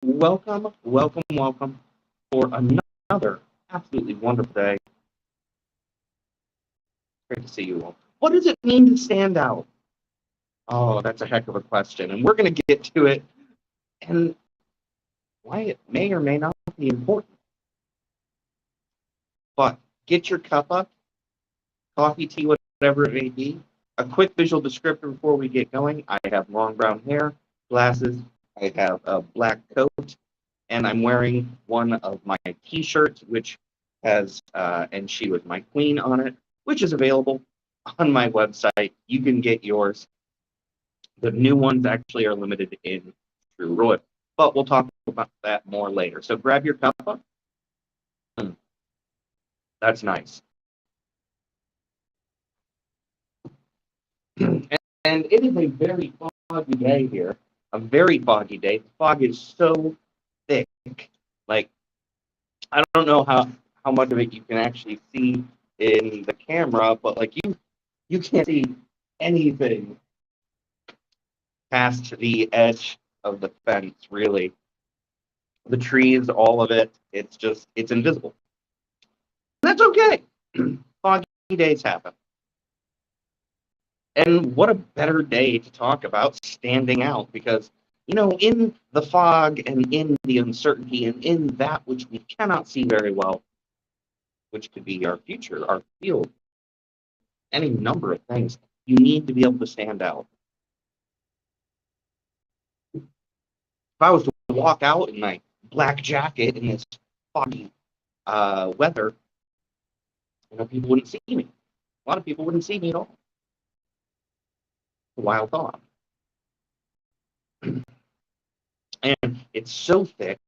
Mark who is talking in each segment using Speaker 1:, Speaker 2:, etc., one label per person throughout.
Speaker 1: welcome, welcome, welcome for another absolutely wonderful day. Great to see you all. What does it mean to stand out? Oh, that's a heck of a question, and we're going to get to it and why it may or may not be important. But get your cup up, coffee, tea, whatever it may be. A quick visual descriptor before we get going. I have long brown hair, glasses, I have a black coat, and I'm wearing one of my t-shirts, which has "And She Was My Queen" on it, which is available on my website. You can get yours. The new ones actually are limited in True Royal, but we'll talk about that more later. So grab your cup. That's nice. And it is a very foggy day here. A very foggy day. The fog is so thick. Like, I don't know how much of it you can actually see in the camera, but like you can't see anything past the edge of the fence, really. The trees, all of it, it's invisible. That's okay. Foggy days happen. And what a better day to talk about standing out because, in the fog and in the uncertainty and in that which we cannot see very well, which could be our future, our field, any number of things, you need to be able to stand out. If I was to walk out in my black jacket in this foggy weather, people wouldn't see me. A lot of people wouldn't see me at all. A wild thought. And it's so thick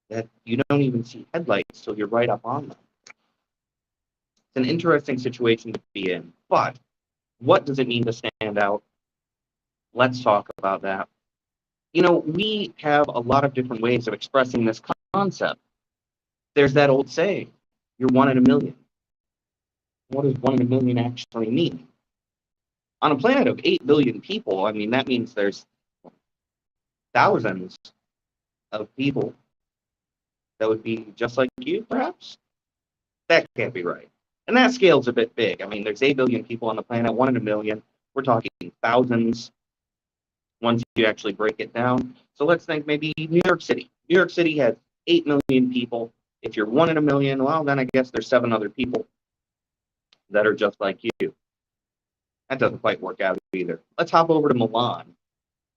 Speaker 1: that you don't even see headlights till you're right up on them. It's an interesting situation to be in. But what does it mean to stand out? Let's talk about that. We have a lot of different ways of expressing this concept. There's that old saying, you're one in a million. What does one in a million actually mean? On a planet of 8 billion people, I mean, that means there's thousands of people that would be just like you, perhaps? That can't be right. And that scale's a bit big. I mean, there's 8 billion people on the planet, one in a million. We're talking thousands once you actually break it down. So let's think maybe New York City. New York City has 8 million people. If you're one in a million, well, then I guess there's 7 other people that are just like you. That doesn't quite work out either. Let's hop over to Milan.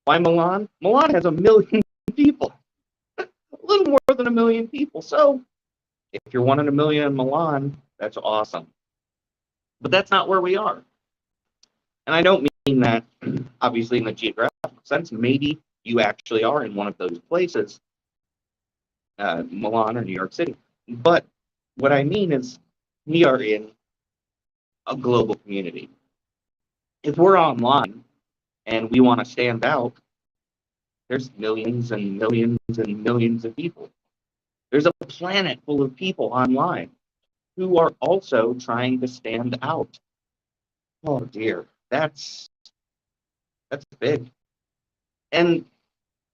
Speaker 1: Why Milan? Milan has 1 million people. A little more than 1 million people. So if you're one in a million in Milan, that's awesome. But that's not where we are. And I don't mean that, obviously, in the geographic sense. Maybe you actually are in one of those places, Milan or New York City. But what I mean is we are in a global community. If we're online and we want to stand out, there's millions and millions and millions of people. There's a planet full of people online who are also trying to stand out. Oh dear, that's big. And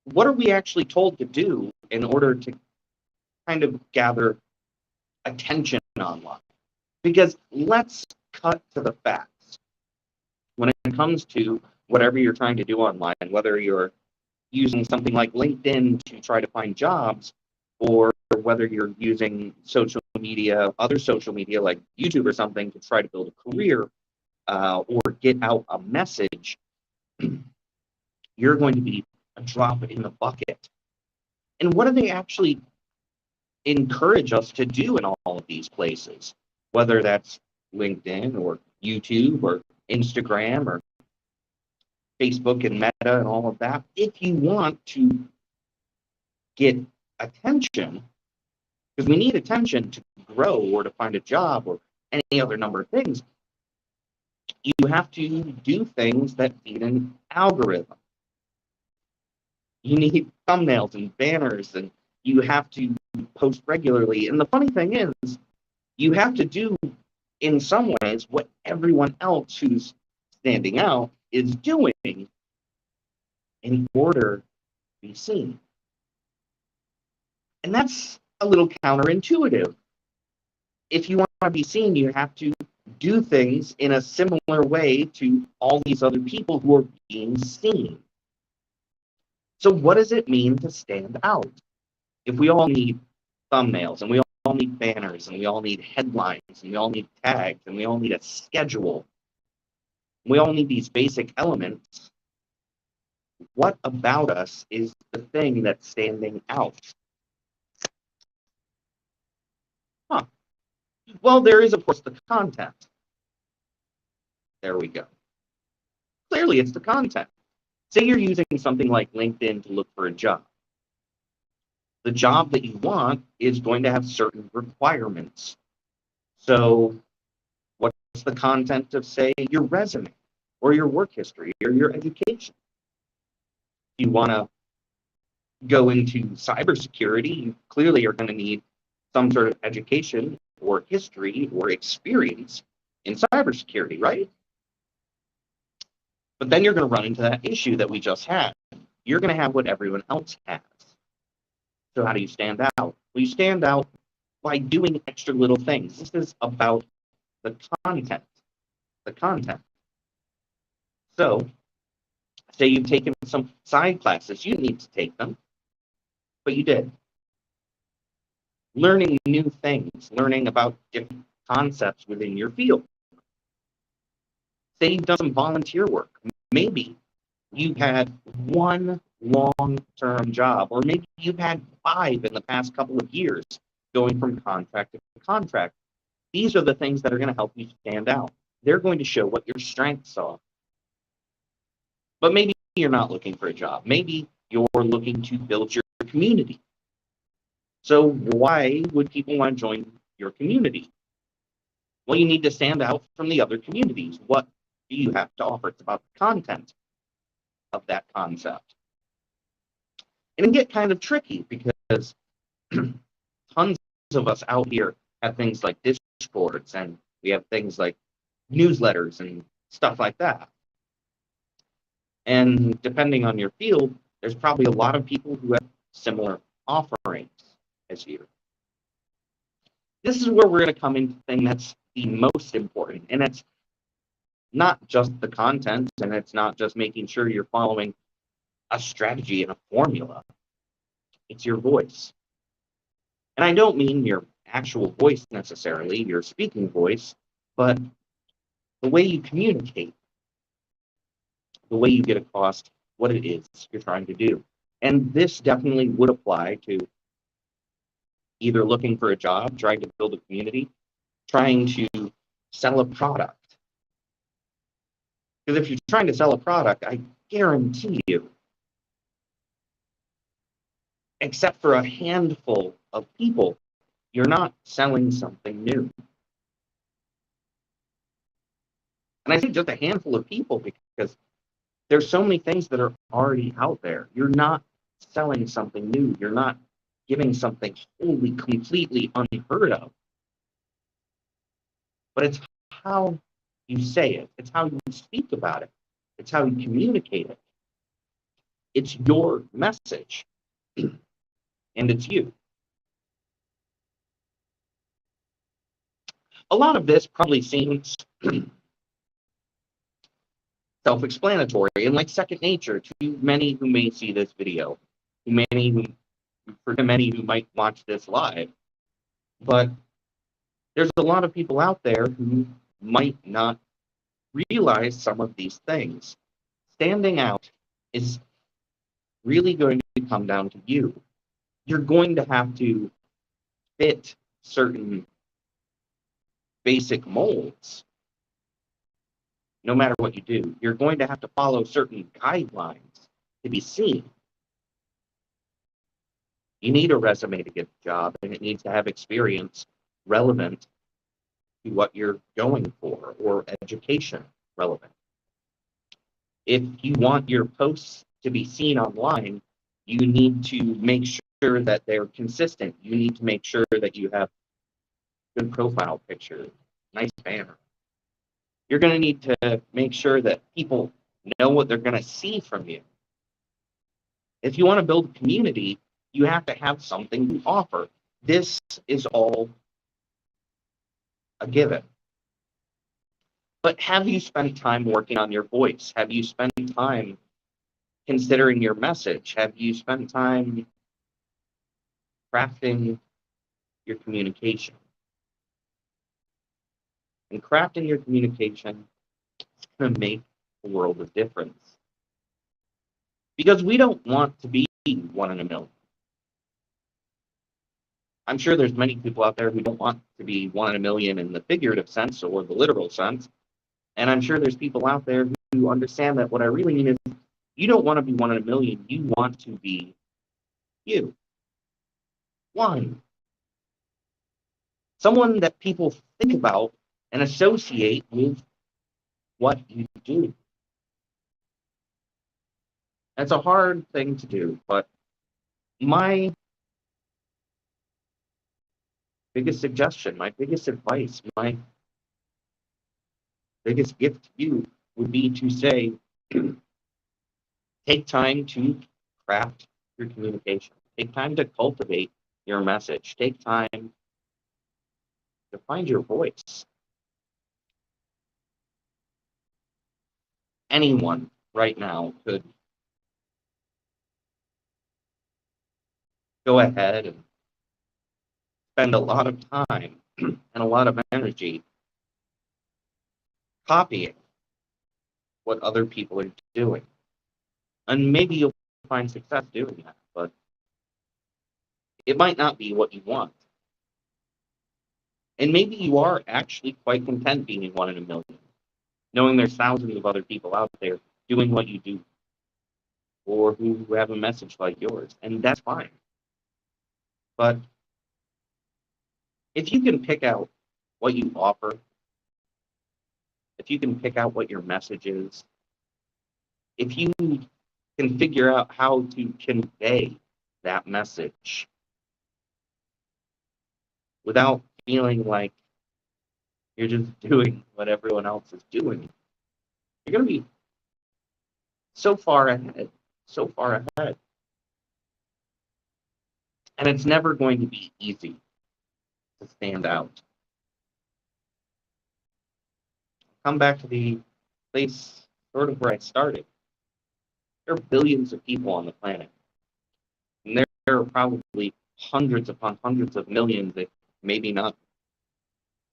Speaker 1: what are we actually told to do in order to kind of gather attention online? Because let's cut to the facts. When it comes to whatever you're trying to do online, whether you're using something like LinkedIn to try to find jobs, or whether you're using social media, other social media like YouTube or something to try to build a career or get out a message, you're going to be a drop in the bucket. And what do they actually encourage us to do in all of these places? Whether that's LinkedIn or YouTube or Instagram or Facebook and Meta and all of that. If you want to get attention, because we need attention to grow or to find a job or any other number of things, you have to do things that feed an algorithm. You need thumbnails and banners, and you have to post regularly. And the funny thing is, you have to do, in some ways, what everyone else who's standing out is doing in order to be seen. And that's a little counterintuitive. If you want to be seen, you have to do things in a similar way to all these other people who are being seen. So what does it mean to stand out? If we all need thumbnails, and we all need banners, and we all need headlines, and we all need tags, and we all need a schedule, we all need these basic elements, what about us is the thing that's standing out? Huh. Well, there is, of course, the content. There we go. Clearly, it's the content. Say you're using something like LinkedIn to look for a job. The job that you want is going to have certain requirements. So what's the content of, say, your resume or your work history or your education? If you want to go into cybersecurity, you clearly are going to need some sort of education or history or experience in cybersecurity, right? But then you're going to run into that issue that we just had. You're going to have what everyone else has. So how do you stand out? Well, you stand out by doing extra little things. This is about the content. The content. So, say you've taken some side classes. You didn't need to take them, but you did. Learning new things, learning about different concepts within your field. Say you've done some volunteer work. Maybe you've had one long-term job, or maybe you've had 5 in the past couple of years going from contract to contract. These are the things that are going to help you stand out. They're going to show what your strengths are. But maybe you're not looking for a job. Maybe you're looking to build your community. So why would people want to join your community? Well, you need to stand out from the other communities. What do you have to offer? It's about the content of that concept. And it can get kind of tricky because tons of us out here have things like Discords, and we have things like newsletters and stuff like that. And depending on your field, there's probably a lot of people who have similar offerings as you. This is where we're going to come into the thing that's the most important, and it's not just the content, and it's not just making sure you're following a strategy and a formula. It's your voice. And I don't mean your actual voice necessarily, your speaking voice, but the way you communicate, the way you get across what it is you're trying to do. And this definitely would apply to either looking for a job, trying to build a community, trying to sell a product. Because if you're trying to sell a product, I guarantee you, except for a handful of people, you're not selling something new. And I say just a handful of people because there's so many things that are already out there. You're not selling something new. You're not giving something wholly, completely unheard of. But it's how you say it. It's how you speak about it. It's how you communicate it. It's your message. And it's you. A lot of this probably seems self-explanatory and like second nature to many who may see this video, for many who might watch this live. But there's a lot of people out there who might not realize some of these things. Standing out is really going to come down to you. You're going to have to fit certain basic molds. No matter what you do, you're going to have to follow certain guidelines to be seen. You need a resume to get a job, and it needs to have experience relevant to what you're going for, or education relevant. If you want your posts to be seen online, you need to make sure that they're consistent. You need to make sure that you have good profile picture, nice banner. You're going to need to make sure that people know what they're going to see from you. If you want to build a community, You have to have something to offer. This is all a given. But have you spent time working on your voice? Have you spent time considering your message? Have you spent time crafting your communication? And crafting your communication is going to make a world of difference. Because we don't want to be one in a million. I'm sure there's many people out there who don't want to be one in a million in the figurative sense or the literal sense. And I'm sure there's people out there who understand that what I really mean is you don't want to be one in a million. You want to be you. One. Someone that people think about and associate with what you do. That's a hard thing to do, but my biggest suggestion, my biggest advice, my biggest gift to you would be to say, take time to craft your communication. Take time to cultivate your message. Take time to find your voice. Anyone right now could go ahead and spend a lot of time and a lot of energy copying what other people are doing. And maybe you'll find success doing that, but it might not be what you want. And maybe you are actually quite content being one in a million, knowing there's thousands of other people out there doing what you do or who have a message like yours, and that's fine. But if you can pick out what you offer, if you can pick out what your message is, if you can figure out how to convey that message without feeling like you're just doing what everyone else is doing, you're going to be so far ahead, so far ahead. And it's never going to be easy to stand out. Come back to the place sort of where I started. There are billions of people on the planet. And there are probably hundreds upon hundreds of millions, if maybe not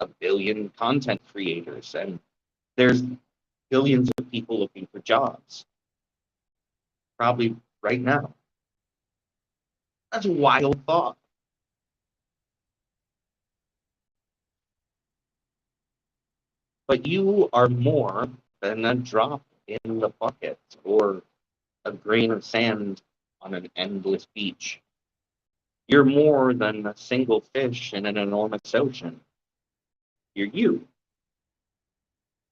Speaker 1: a billion content creators. And there's billions of people looking for jobs. Probably right now. That's a wild thought. But you are more than a drop in the bucket or a grain of sand on an endless beach. You're more than a single fish in an enormous ocean. You're you.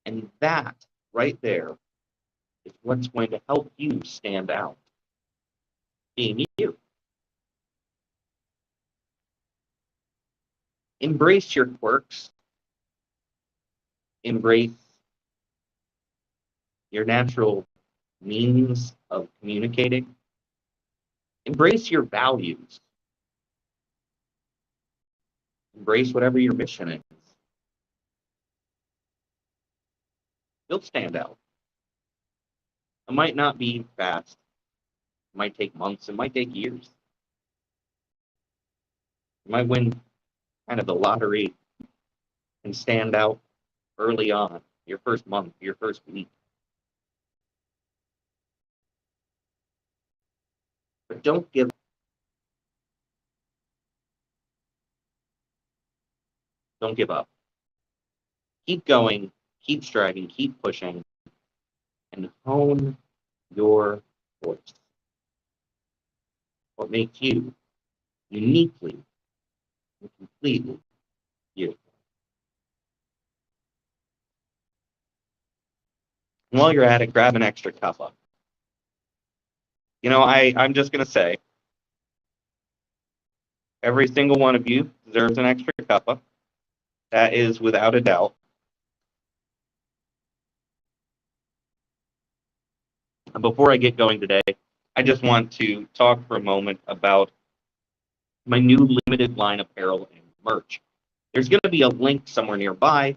Speaker 1: And that right there is what's going to help you stand out. Being you. Embrace your quirks. Embrace your natural means of communicating. Embrace your values. Embrace whatever your mission is. You'll stand out. It might not be fast. It might take months. It might take years. You might win kind of the lottery and stand out early on, your first month, your first week. But don't give up. Don't give up. Keep going, keep striving, keep pushing, and hone your voice. What makes you uniquely and completely you. And while you're at it, grab an extra cuppa. You know, I'm just going to say, every single one of you deserves an extra cuppa. That is without a doubt. And before I get going today, I just want to talk for a moment about my new limited line apparel and merch. There's going to be a link somewhere nearby,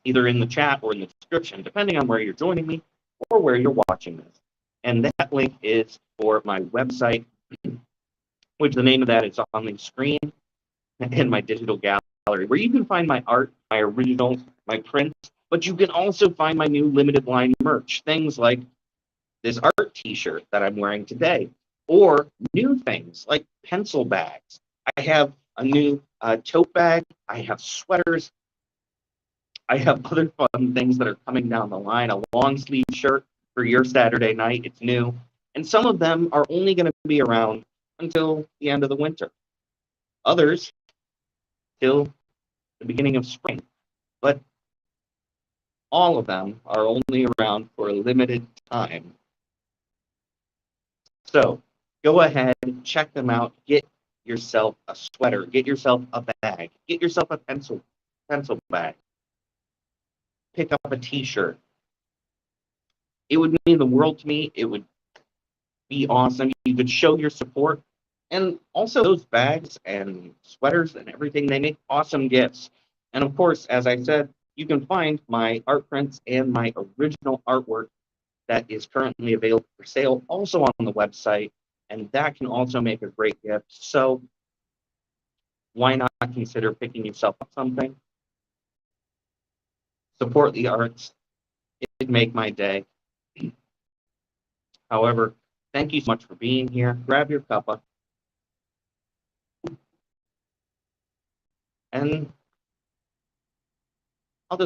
Speaker 1: either in the chat or in the description, depending on where you're joining me or where you're watching this. And that link is for my website, which the name of that is on the screen, and my digital gallery, where you can find my art, my originals, my prints, but you can also find my new limited line merch, things like this art t-shirt that I'm wearing today, or new things like pencil bags. I have a new tote bag. I have sweaters. I have other fun things that are coming down the line. A long sleeve shirt for your Saturday night. It's new. And some of them are only going to be around until the end of the winter. Others till the beginning of spring. But all of them are only around for a limited time. So go ahead, check them out, get yourself a sweater, get yourself a bag, get yourself a pencil bag, pick up a t-shirt. It would mean the world to me. It would be awesome. You could show your support. And also those bags and sweaters and everything, they make awesome gifts. And of course, as I said, you can find my art prints and my original artwork that is currently available for sale also on the website, and that can also make a great gift. So why not consider picking yourself up something? Support the arts. It'd make my day. However, thank you so much for being here. Grab your cuppa. And